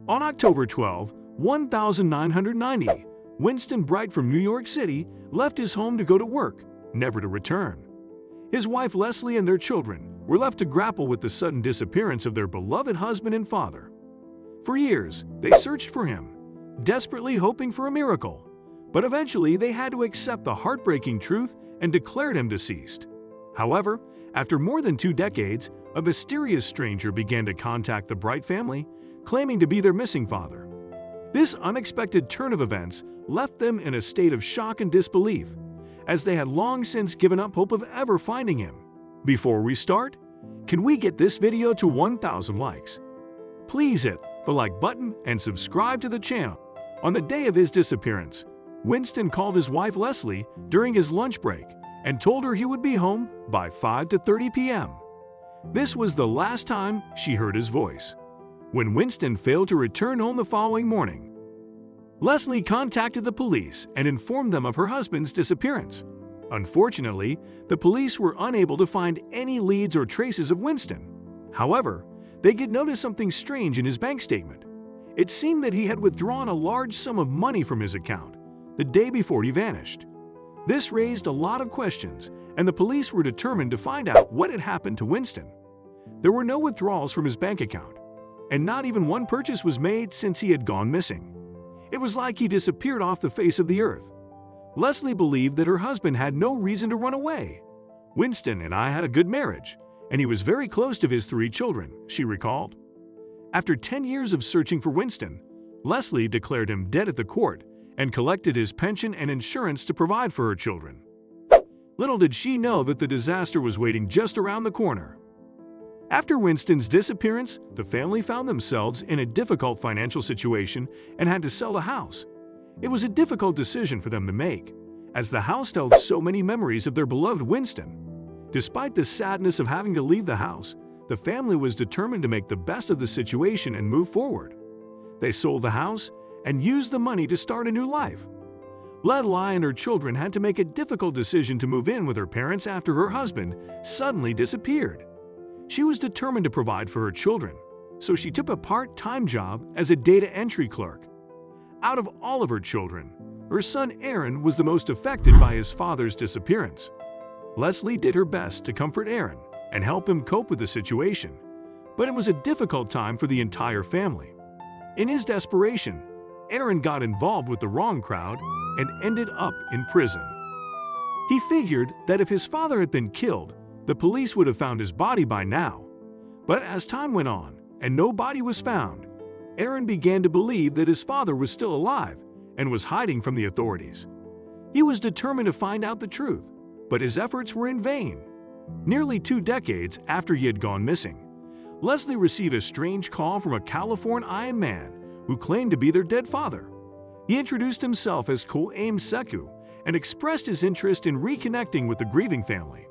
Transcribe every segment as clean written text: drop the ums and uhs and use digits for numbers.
On October 12, 1990, Winston Bright from New York City left his home to go to work, never to return. His wife Leslie and their children were left to grapple with the sudden disappearance of their beloved husband and father. For years, they searched for him, desperately hoping for a miracle, but eventually they had to accept the heartbreaking truth and declared him deceased. However, after more than 2 decades, a mysterious stranger began to contact the Bright family, claiming to be their missing father. This unexpected turn of events left them in a state of shock and disbelief, as they had long since given up hope of ever finding him. Before we start, can we get this video to 1,000 likes? Please hit the like button and subscribe to the channel. On the day of his disappearance, Winston called his wife Leslie during his lunch break and told her he would be home by 5:30 p.m. This was the last time she heard his voice. When Winston failed to return home the following morning, Leslie contacted the police and informed them of her husband's disappearance. Unfortunately, the police were unable to find any leads or traces of Winston. However, they did notice something strange in his bank statement. It seemed that he had withdrawn a large sum of money from his account the day before he vanished. This raised a lot of questions, and the police were determined to find out what had happened to Winston. There were no withdrawals from his bank account, and not even one purchase was made since he had gone missing. It was like he disappeared off the face of the earth. Leslie believed that her husband had no reason to run away. "Winston and I had a good marriage, and he was very close to his 3 children," she recalled. After 10 years of searching for Winston, Leslie declared him dead at the court and collected his pension and insurance to provide for her children. Little did she know that the disaster was waiting just around the corner. After Winston's disappearance, the family found themselves in a difficult financial situation and had to sell the house. It was a difficult decision for them to make, as the house held so many memories of their beloved Winston. Despite the sadness of having to leave the house, the family was determined to make the best of the situation and move forward. They sold the house and used the money to start a new life. Leslie and her children had to make a difficult decision to move in with her parents after her husband suddenly disappeared. She was determined to provide for her children, so she took a part-time job as a data entry clerk. Out of all of her children, her son Aaron was the most affected by his father's disappearance. Leslie did her best to comfort Aaron and help him cope with the situation, but it was a difficult time for the entire family. In his desperation, Aaron got involved with the wrong crowd and ended up in prison. He figured that if his father had been killed, the police would have found his body by now. But as time went on and no body was found, Aaron began to believe that his father was still alive and was hiding from the authorities. He was determined to find out the truth, but his efforts were in vain. Nearly 2 decades after he had gone missing, Leslie received a strange call from a Californian man who claimed to be their dead father. He introduced himself as Ko'aim Sekou and expressed his interest in reconnecting with the grieving family.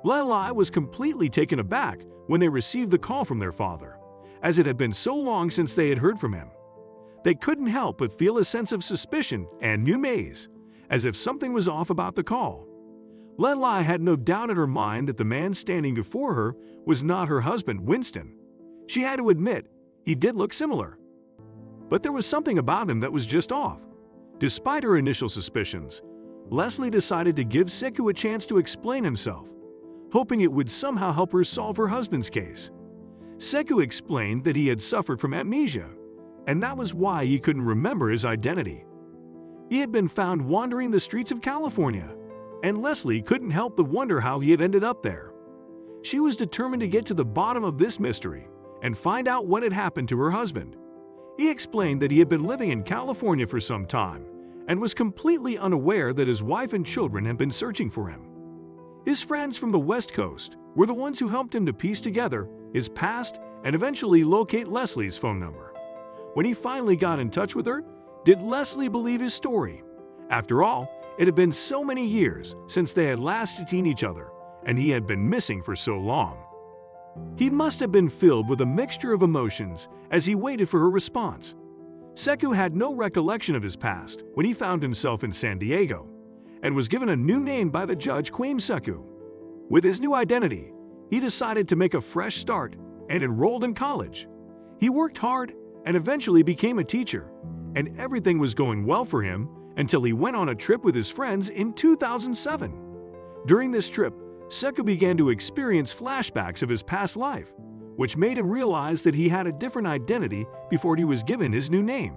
Leslie was completely taken aback when they received the call from their father, as it had been so long since they had heard from him. They couldn't help but feel a sense of suspicion and new maze, as if something was off about the call. Leslie had no doubt in her mind that the man standing before her was not her husband, Winston. She had to admit, he did look similar. But there was something about him that was just off. Despite her initial suspicions, Leslie decided to give Sekou a chance to explain himself, hoping it would somehow help her solve her husband's case. Sekou explained that he had suffered from amnesia, and that was why he couldn't remember his identity. He had been found wandering the streets of California, and Leslie couldn't help but wonder how he had ended up there. She was determined to get to the bottom of this mystery and find out what had happened to her husband. He explained that he had been living in California for some time and was completely unaware that his wife and children had been searching for him. His friends from the West Coast were the ones who helped him to piece together his past and eventually locate Leslie's phone number. When he finally got in touch with her, did Leslie believe his story? After all, it had been so many years since they had last seen each other, and he had been missing for so long. He must have been filled with a mixture of emotions as he waited for her response. Sekou had no recollection of his past when he found himself in San Diego and was given a new name by the judge, Ko'aim Sekou. With his new identity, he decided to make a fresh start and enrolled in college. He worked hard and eventually became a teacher, and everything was going well for him until he went on a trip with his friends in 2007. During this trip, Sekou began to experience flashbacks of his past life, which made him realize that he had a different identity before he was given his new name.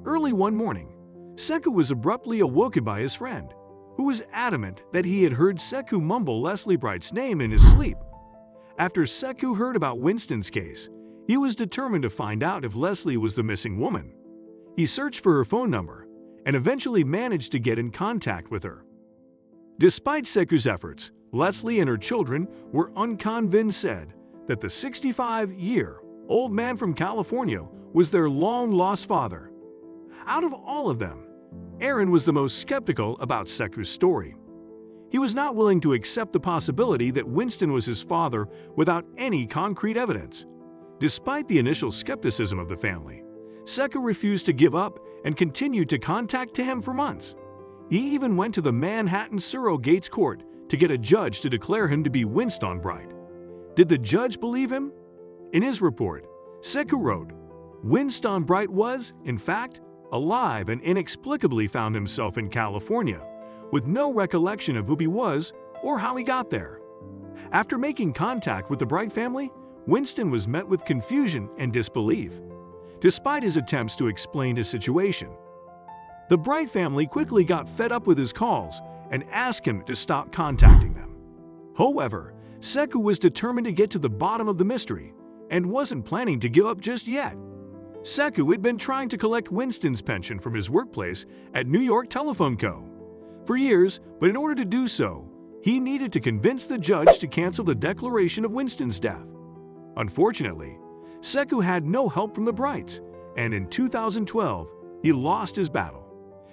Early one morning, Sekou was abruptly awoken by his friend, who was adamant that he had heard Sekou mumble Leslie Bright's name in his sleep. After Sekou heard about Winston's case, he was determined to find out if Leslie was the missing woman. He searched for her phone number and eventually managed to get in contact with her. Despite Sekou's efforts, Leslie and her children were unconvinced that the 65-year-old man from California was their long-lost father. Out of all of them, Aaron was the most skeptical about Sekou's story. He was not willing to accept the possibility that Winston was his father without any concrete evidence. Despite the initial skepticism of the family, Sekou refused to give up and continued to contact him for months. He even went to the Manhattan Surrogates Court to get a judge to declare him to be Winston Bright. Did the judge believe him? In his report, Sekou wrote, "Winston Bright was, in fact, alive and inexplicably found himself in California, with no recollection of who he was or how he got there." After making contact with the Bright family, Winston was met with confusion and disbelief, despite his attempts to explain his situation. The Bright family quickly got fed up with his calls and asked him to stop contacting them. However, Sekou was determined to get to the bottom of the mystery and wasn't planning to give up just yet. Sekou had been trying to collect Winston's pension from his workplace at New York Telephone Co. for years, but in order to do so, he needed to convince the judge to cancel the declaration of Winston's death. Unfortunately, Sekou had no help from the Brights, and in 2012, he lost his battle.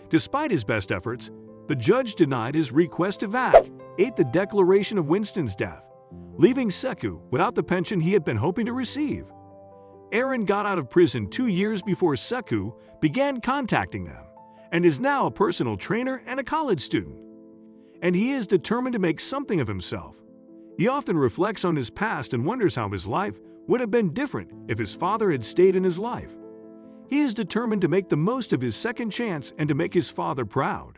Despite his best efforts, the judge denied his request to vacate the declaration of Winston's death, leaving Sekou without the pension he had been hoping to receive. Aaron got out of prison 2 years before Sekou began contacting them, and is now a personal trainer and a college student. And he is determined to make something of himself. He often reflects on his past and wonders how his life would have been different if his father had stayed in his life. He is determined to make the most of his second chance and to make his father proud.